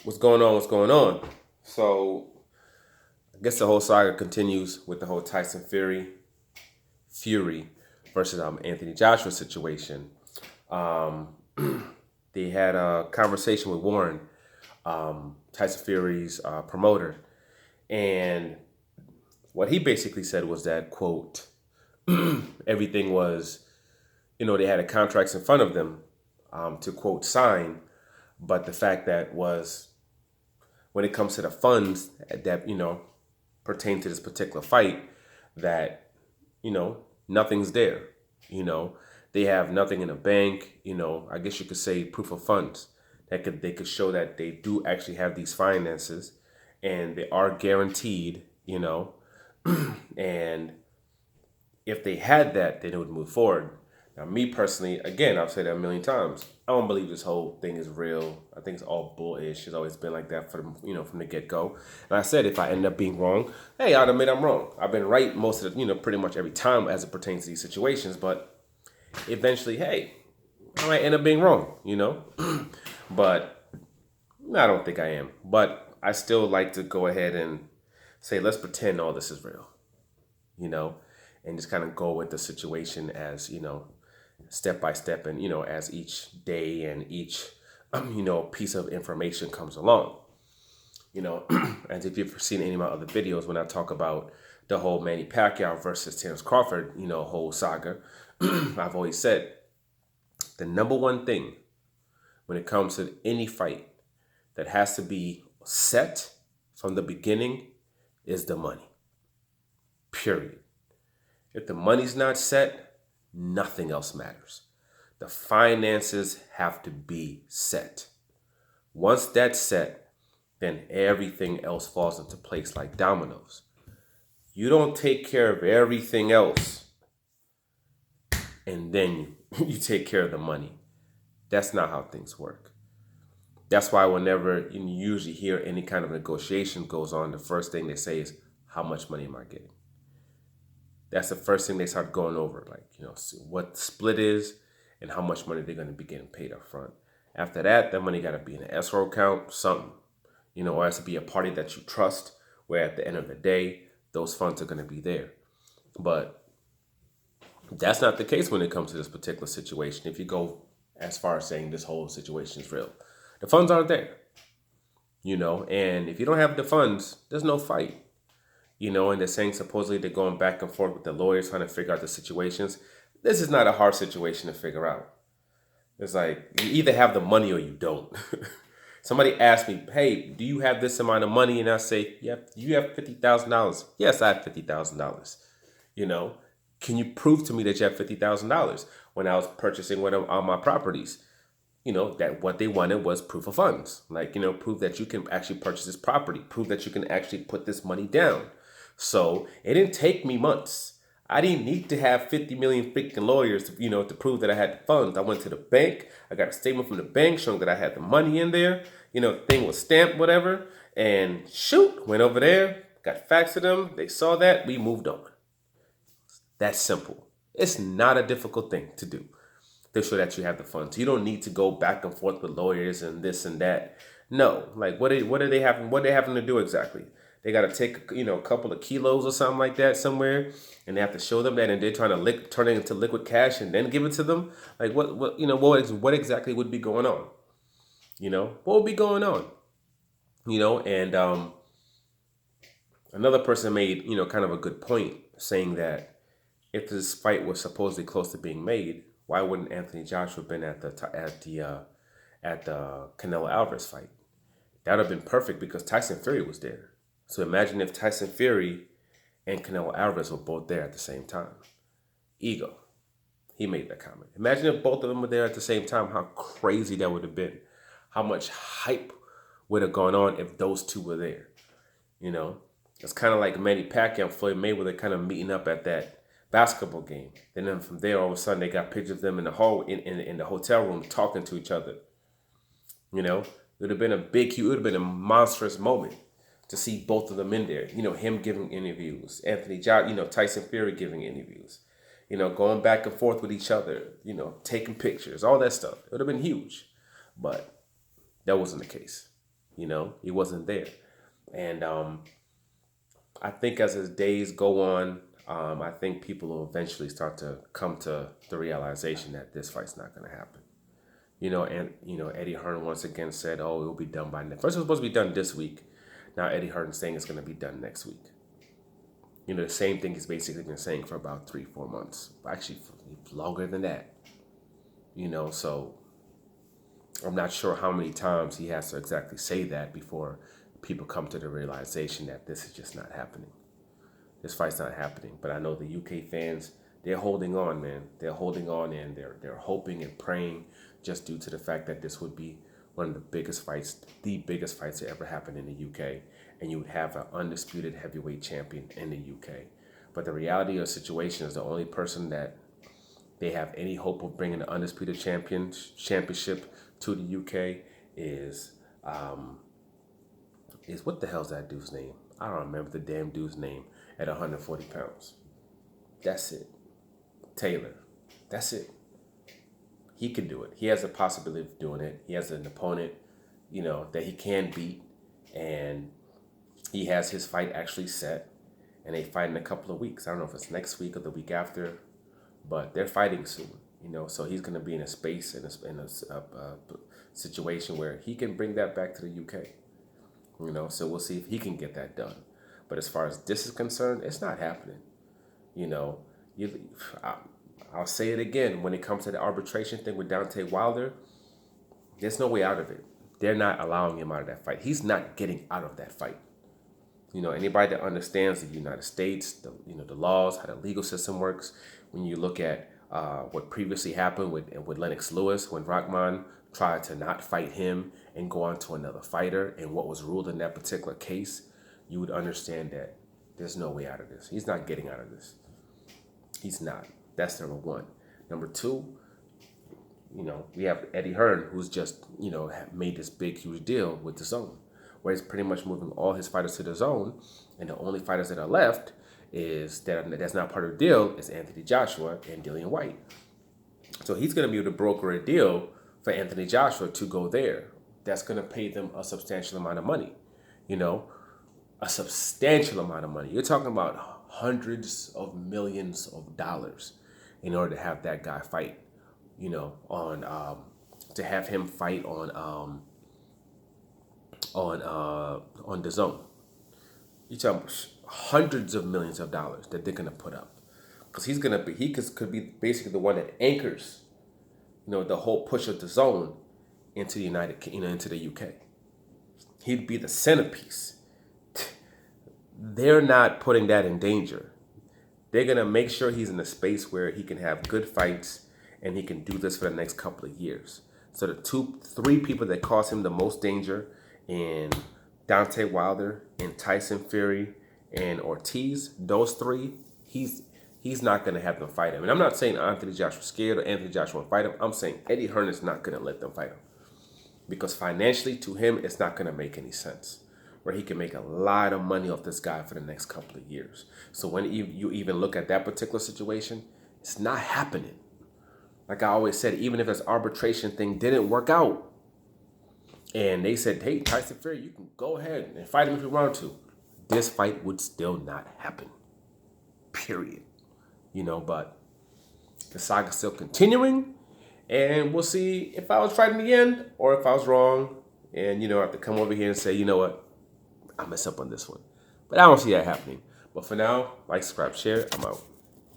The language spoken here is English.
What's going on? What's going on? So, I guess the whole saga continues with the whole Tyson Fury versus Anthony Joshua situation. Um, they had a conversation with Warren, Tyson Fury's promoter, and what he basically said was that quote everything was, they had a contracts in front of them to quote sign, but the fact that was when it comes to the funds that pertain to this particular fight, that nothing's there. You know, they have nothing in the bank. I guess you could say proof of funds that they could show that they do actually have these finances, and they are guaranteed. And if they had that, then it would move forward. Now, me personally, again, I've said that a million times. I don't believe this whole thing is real. I think it's all bullish. It's always been like that from the get go. And I said, if I end up being wrong, hey, I'll admit I'm wrong. I've been right most of the, pretty much every time as it pertains to these situations. But eventually, hey, I might end up being wrong. But I don't think I am. But I still like to go ahead and say, let's pretend all this is real. You know, and just kind of go with the situation as step by step, and as each day and each piece of information comes along. As if you've seen any of my other videos when I talk about the whole Manny Pacquiao versus Terence Crawford whole saga. I've always said the number one thing when it comes to any fight that has to be set from the beginning is the money, period. If the money's not set, nothing else matters. The finances have to be set. Once that's set, then everything else falls into place like dominoes. You don't take care of everything else and then you take care of the money. That's not how things work. That's why whenever you usually hear any kind of negotiation goes on, the first thing they say is, how much money am I getting? That's the first thing they start going over, like, what the split is and how much money they're going to be getting paid up front. After that, that money got to be in an escrow account, something, or it has to be a party that you trust, where at the end of the day, those funds are going to be there. But that's not the case when it comes to this particular situation. If you go as far as saying this whole situation is real, the funds aren't there, and if you don't have the funds, there's no fight. And they're saying supposedly they're going back and forth with the lawyers trying to figure out the situations. This is not a hard situation to figure out. It's like you either have the money or you don't. Somebody asked me, hey, do you have this amount of money? And I say, yeah, you have $50,000. Yes, I have $50,000. Can you prove to me that you have $50,000 when I was purchasing one of all my properties? That what they wanted was proof of funds. Like, prove that you can actually purchase this property, prove that you can actually put this money down. So it didn't take me months. I didn't need to have 50 million freaking lawyers to prove that I had the funds. I went to the bank. I got a statement from the bank showing that I had the money in there. The thing was stamped, whatever. And shoot, went over there, got faxed to them. They saw that. We moved on. That's simple. It's not a difficult thing to do to show that you have the funds. You don't need to go back and forth with lawyers and this and that. No, like what are they having? What are they having to do exactly? They got to take a couple of kilos or something like that somewhere, and they have to show them that, and they're trying to turn it into liquid cash and then give it to them. Like what exactly would be going on? What would be going on? And another person made kind of a good point, saying that if this fight was supposedly close to being made, why wouldn't Anthony Joshua have been at the Canelo Alvarez fight? That would have been perfect because Tyson Fury was there. So imagine if Tyson Fury and Canelo Alvarez were both there at the same time. Ego. He made that comment. Imagine if both of them were there at the same time, how crazy that would have been. How much hype would have gone on if those two were there. It's kind of like Manny Pacquiao and Floyd Mayweather kind of meeting up at that basketball game. Then from there, all of a sudden, they got pictures of them in the hall in the hotel room talking to each other. It would have been it would have been a monstrous moment to see both of them in there. Him giving interviews, Tyson Fury giving interviews, going back and forth with each other, taking pictures, all that stuff. It would have been huge, but that wasn't the case. He wasn't there. And I think as his days go on, I think people will eventually start to come to the realization that this fight's not going to happen. And Eddie Hearn once again said, "Oh, it will be done by next." First, it was supposed to be done this week. Now Eddie Hearn's saying it's going to be done next week. The same thing he's basically been saying for about 3-4 months. Actually, longer than that. So I'm not sure how many times he has to exactly say that before people come to the realization that this is just not happening. This fight's not happening. But I know the UK fans, they're holding on, man. They're holding on, and they're hoping and praying, just due to the fact that this would be one of the biggest fights to ever happen in the UK, and you would have an undisputed heavyweight champion in the UK. But the reality of the situation is the only person that they have any hope of bringing the undisputed championship to the UK is what the hell's that dude's name? I don't remember the damn dude's name at 140 pounds. That's it. Taylor. That's it. He can do it. He has a possibility of doing it. He has an opponent, that he can beat, and he has his fight actually set, and they fight in a couple of weeks. I don't know if it's next week or the week after, but they're fighting soon. So he's going to be in a space, in a situation where he can bring that back to the UK. So we'll see if he can get that done. But as far as this is concerned, it's not happening. I'll say it again. When it comes to the arbitration thing with Deontay Wilder, there's no way out of it. They're not allowing him out of that fight. He's not getting out of that fight. Anybody that understands the United States, the laws, how the legal system works, when you look at what previously happened with Lennox Lewis, when Rahman tried to not fight him and go on to another fighter, and what was ruled in that particular case, you would understand that there's no way out of this. He's not getting out of this. He's not. That's number one. Number two, we have Eddie Hearn, who's just, made this big, huge deal with DAZN, where he's pretty much moving all his fighters to DAZN, and the only fighters that are left that's not part of the deal is Anthony Joshua and Dillian Whyte. So he's going to be able to broker a deal for Anthony Joshua to go there. That's going to pay them a substantial amount of money. A substantial amount of money. You're talking about hundreds of millions of dollars in order to have that guy fight, to have him fight on DAZN. You're talking about hundreds of millions of dollars that they're gonna put up, because he could be basically the one that anchors, the whole push of DAZN into into the UK. He'd be the centerpiece. They're not putting that in danger. They're going to make sure he's in a space where he can have good fights and he can do this for the next couple of years. So the 3 people that cause him the most danger in Deontay Wilder, and Tyson Fury, and Ortiz, those 3, he's not going to have them fight him. And I'm not saying Anthony Joshua's scared or Anthony Joshua won't fight him. I'm saying Eddie Hearn is not going to let them fight him, because financially to him, it's not going to make any sense, where he can make a lot of money off this guy for the next couple of years. So when you even look at that particular situation, it's not happening. Like I always said, even if this arbitration thing didn't work out, and they said, hey, Tyson Fury, you can go ahead and fight him if you want to, this fight would still not happen. Period. But the saga's still continuing, and we'll see if I was right in the end or if I was wrong. And, I have to come over here and say, you know what? I messed up on this one. But I don't see that happening. But for now, like, subscribe, share. I'm out.